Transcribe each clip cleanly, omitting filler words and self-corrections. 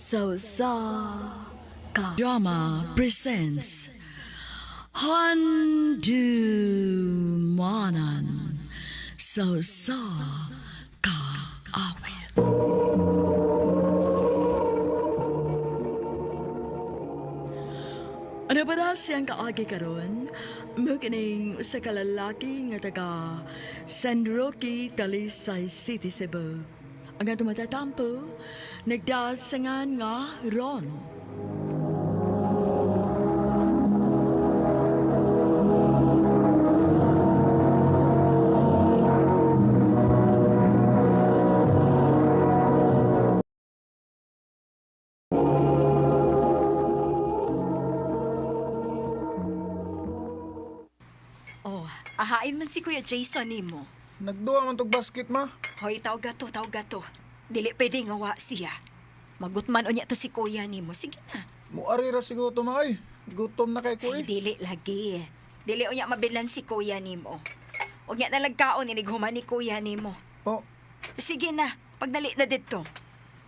Sa Drama presents Handumanan Sa Kaawit. Ano ba na siyang kaagi karon? Mukining sa kalalaki nga taga San Roque, Talisay City, Cebu. Ang nga tumatatampo, nagdasangan nga Ron. Oh, ahain man si Kuya Jason nimo. Nagduwa man tog basket, ma. Hoy, tawag gato. Dili pwede nga wa siya. Magutman o niya to si Kuya nimo. Sige na. Muari ra siguro to, ma, ay. Gutom na kay ko, Ay, eh. dili lagi. Dili o niya mabilan si Kuya nimo. O niya nalagkaon inighuman ni Kuya nimo. Oh, Sige na, pagdali na dito.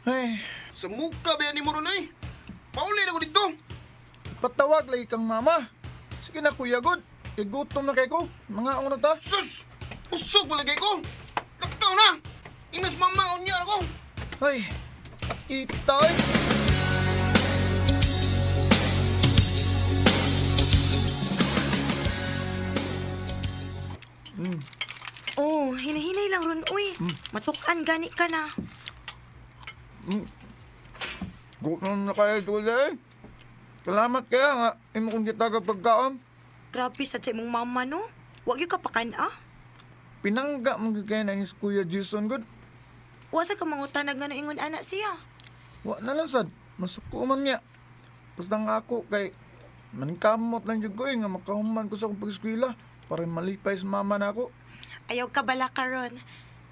ay. Sa muka ba yan ni Moron ay? Pauli na ko dito. Patawag lagi kang mama. Sige na, kuya, good. Gutom na kay ko. Mga una ta. Sus! Usog mo lagay ko. Laktaw na! Inas mama niya ako. Ay, itay. Oh, hinahinay lang ron, uy. Matukan gani ka na. Gutom na kay kuya, eh. Salamat kaya nga. Imo kong gitaga pagkaon. Grabe sa imong mama, no? Wag yung kapakan, ah. Pinangga mong kaya na ni Kuya Jason, good. Wasa ka mangutanag nga no ingon anak siya. Wa na lang sad. Masukuman niya. Basta nga ako kay maningkamot lang jud ko, eh, nga makahuman ko sa akong pag-eskwela para malipay sa mama na ako. Ayaw ka bala karon.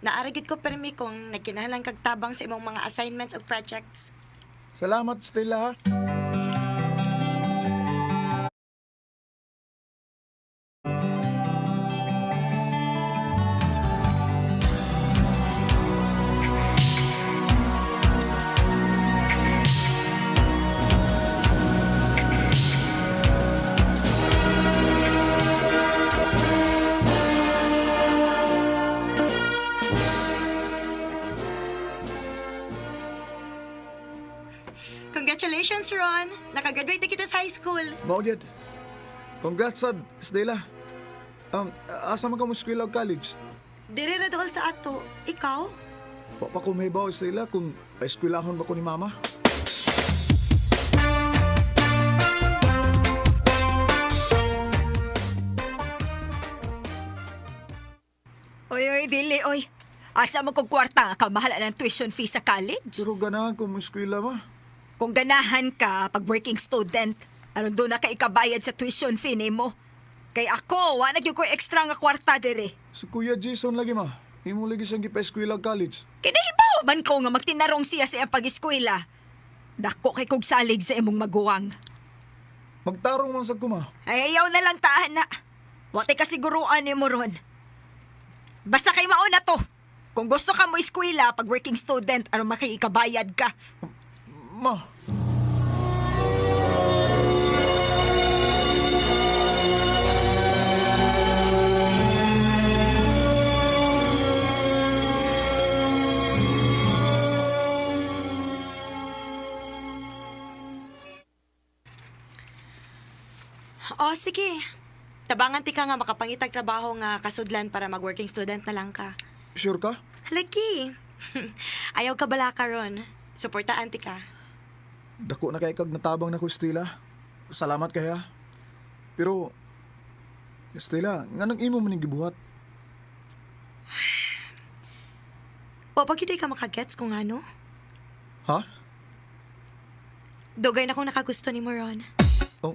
Naaragid ko permi kung nagkinahanglan kag tabang sa imong mga assignments o projects. Salamat, Stella, ha. Congratulations, Ron! Nakagraduate na kita sa high school. Maugid. Congrats, sad, Stella. Asa man ka mo eskwela o college? Dire ra dool sa ato. Ikaw? Wa pa ko may bawa, Stella, kung eskwelahon ba ko ni mama? Oy, dili, oy. Asa mo kong kwarta nga kamahala ng tuition fee sa college? Pero ganahan ko mo eskwela, ma. Kung ganahan ka pag working student, anong doon na ka ikabayad sa tuition fee nimo? Kay ako, wa na gyud ko extra nga kwarta dire. Si Kuya Jason lagi, ma. Imo lagi siyang gipa-eskwela o college. Kinahibaw man ko nga magtinarong siya sa iyang pag-eskwela. Dako kay kog salig sa imong maguwang. Magtarong man sa kuma. Ay, ayaw na lang taan na. Wate kasiguruan ni mo ron. Basta kay mauna to. Kung gusto ka mo eskwela pag working student, ano makiikabayad ka. Ma. Oh, sige. Tabangan ti ka nga makapangitag trabaho nga kasudlan para mag-working student na lang ka. Sure ka? Lagi. Ayaw ka bala ka ron. Suportaan ti ka. Dako na kay kag natabang na ko, Stella. Salamat kaya. Pero, Stella, nga nang imo maning gibuhat. O, pag hindi ka makagets kung ano, Ha? dugay na kung nakagusto ni mo ron. Oh.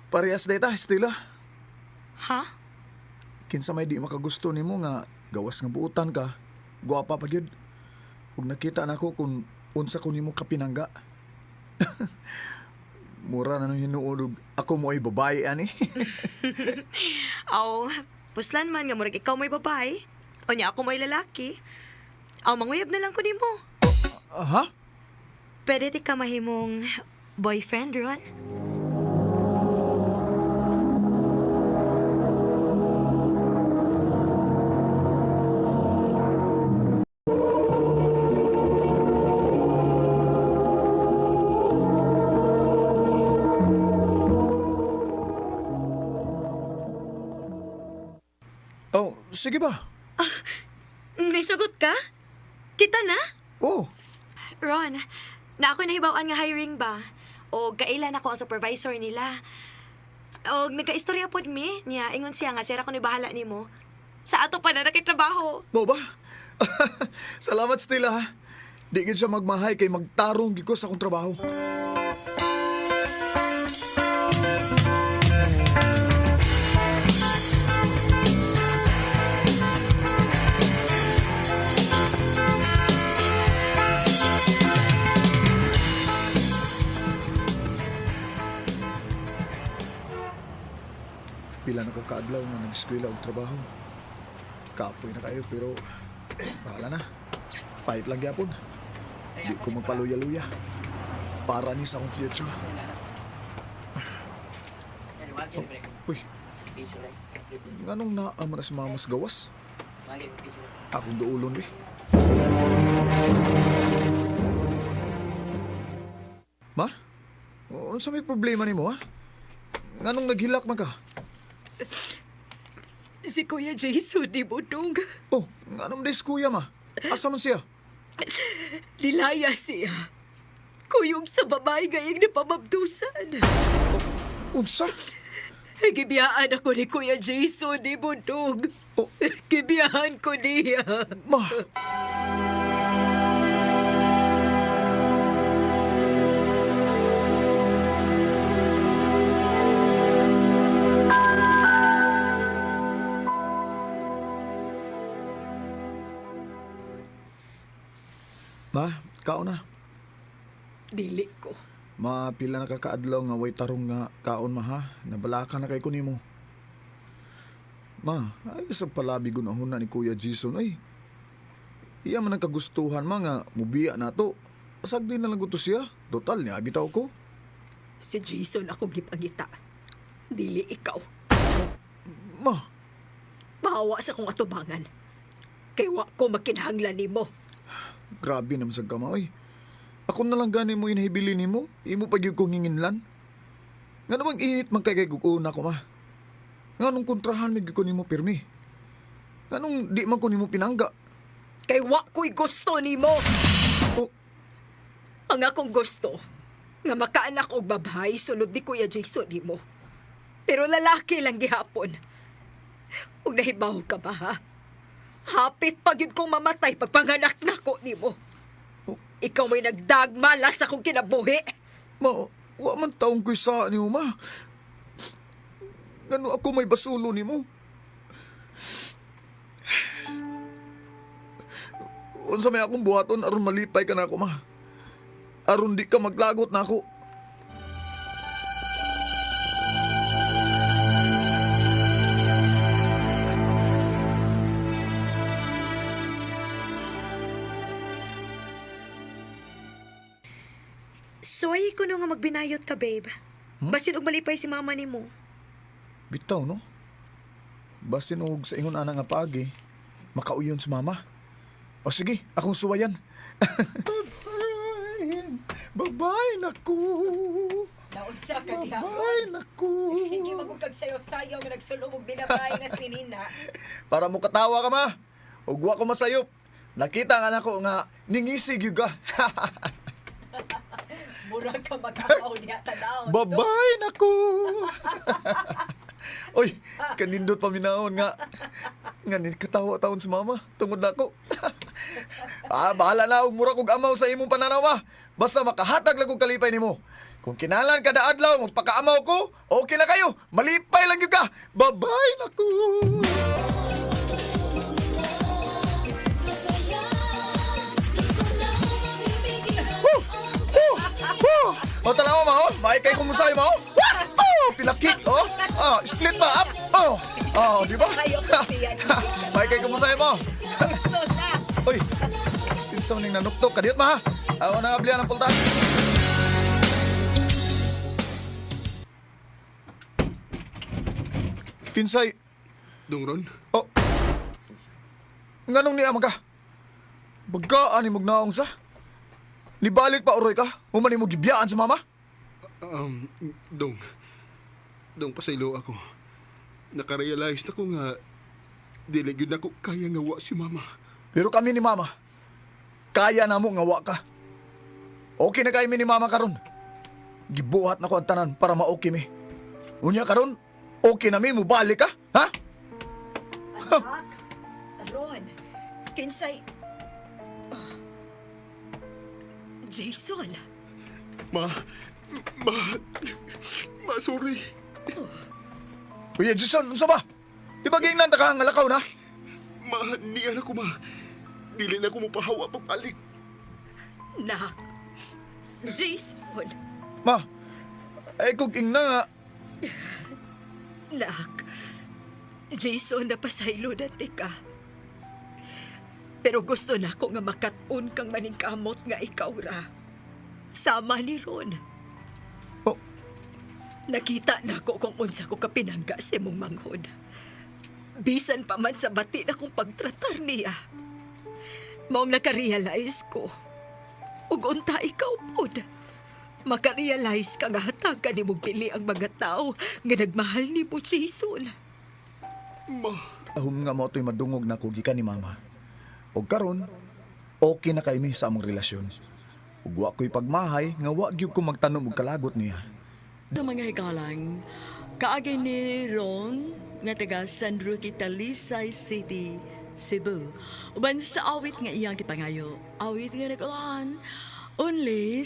Parehas data, Stella. Ha? Kinsa may di makagusto nimo nga gawas nga buutan ka. Guwapa pa gyud. Kung nakita na ko kung unsa ko nimo kapinangga. Mura na nung hinuulog. Ako mo ay babae, ani. Aw, puslan man nga murag ikaw may babae. O niya ako may lalaki. Aw, manguyab na lang ko nimo. Ha? Pwede di ka mahimong boyfriend, Ron? Oh, sige ba? May sagot ka? Kita na? Oh, Ron, na ako nahibawaan nga hiring ba? O kailan ako ang supervisor nila? O nagka-istorya pod mi niya, ingon siya nga sira ko ni bahala nimo. Sa ato pa na nakitrabaho. mo ba? Salamat still ha. Di gid siya magmahay kay magtarong gid ko sa akong trabaho. Pila na ko kaadlaw nga nag-eskwela og trabaho. Kapoy na kayo pero bahala na. Fight lang gyapon. Di ko magpaluya-luya. Para ni sa akong future. Uy, nganong naama na si mamas gawas? Akong duulon eh. Ma? Ano sa may problema ni mo ha? Nganong naghilak man ka? Si Kuya Jason di budong. Oh, nganong des kuya ma? Asa man siya? Nilaya siya. Kuyog sa babae gayang napamabdusan. Unsa? Gibiyaan ako ni Kuya Jason di budong. Oh. Gibiyahan ko niya. Ma! Ma, kaon na. Dili ko. Ma, pila na kakaadlaw nga way tarong nga kaon ma ha. Nabalaka na kay ko nimo. Ma, ay sa palabi gunahon na ni Kuya Jason ay. Iya man ang kagustuhan ma nga mubiya na to. Pasag din na lang to siya. Total niya bitaw ko. Si Jason ako gipangita. Dili ikaw. Ma, Bawa sa kong atubangan. Kay wa ko makinahanglan nimo. grabe naman sa kama ay. Ako na lang gani mo inahibili nimo. Imo pa gyud kong hinginlan. Nga namang init man kay guguna ko ma. Nga nung kontrahan mi gyud ko nimo pirmi. Nga nung di man ko nimo pinangga. Kay wa ko'y gusto nimo. Oh, Ang akong gusto, nga makaanak og babae sunod ni Kuya Jason nimo. Pero lalaki lang gihapon. Ug nahibaw ka ba ha? Hapit pa gyud kong mamatay pagpanganak nako nimo. Ikaw may nagdagmalas sa akong kinabuhi. ma, wa man taong ko'y sa ni ma. Ngano ako may basulo nimo? Unsa may akong buhaton aron malipay ka na ako ma. Aron di ka maglagot na ako. Suway ko nga magbinayot ka, babe. Basin og malipay si mama nimo. Bitaw no? Basin og sa ingon ana nga paagi, makauyon si mama. O sige, akong suwayan. Babay naku. Naunsa ka Babay naku. Sige magugkag sayo-sayo nga nagsulong og binabay nga sinina. Para mo katawa ka ma. Ug wa ko masayop. Nakita nga nako nga ningisig yung ka. Murag ka mag-apaw niya tanaw. Babay naku. Oy, kanindot paminaon nga. Nga ni katawa taon si mama. Tungod nako. Bahala na og mura kog amaw sa imong pananaw ma. Basta makahatag lang kog kalipay nimo. Kung kinalan kada adlaw magpakaamaw ko, okay na kayo. Malipay lang gyud ka. Babay naku. O tanaw ma oh. May kay kumusay mo. Oh, pilakik oh. Oh, split ba up? Oh. Oh, di ba? May kay kumusay mo. Uy. Kinsa man ning nanuktok kadiyot ma ha. Ako na ablihan ang pultahan. Kinsay, Dong Ron, oh. Nganong niya ka? Bagkaan ni mugnaong sa? Nibalik pa uroy ka? Human ni mo gibiyaan sa mama? Dong. Dong, pasaylo ako. Nakarealize na ko nga dili gyud ako kaya nga wa si mama. Pero kami ni mama, kaya na mo ngawa ka. Okay na kami ni mama karon. Gibuhat na ko ang tanan para ma-okay mi. Unya karon, okay na mi mo balik ka? Ha? Anak, Ron, kinsay... Jason, Ma, sorry. Uy, Jason, unsa ba? Ibaging nanta ka ang alakaw na. Ma, niya na ko ma. Dili na ko mapahawa pag alik. na. Jason, Ma, ay kung na nga. nak. Jason, napasaylo dati ka. Pero gusto na ko nga makatun kang maningkamot nga ikaw ra. Sama ni Ron. Oh, Nakita na ko kung unsa ko kapinangga sa imong manghod. Bisan pa man sa bati na kong pagtratar niya. Maong nakarealize ko. Ug unta ikaw pod. Makarealize ka nga hatag ka ni mong pili ang mga tao nga nagmahal ni mo, Jason. Ma, ahom nga mo to'y madungog na kugikan ni mama. O karon, okay na kay mi sa among relasyon. Ug wa ko'y pagmahay nga wa gyud ko magtanom og kalagot niya. Sa mga hikalang, kaagay ni Ron, nga taga San Roque, Talisay City, Cebu. Uban sa awit nga iyang kipangayo. Awit nga nagkaan, unli sa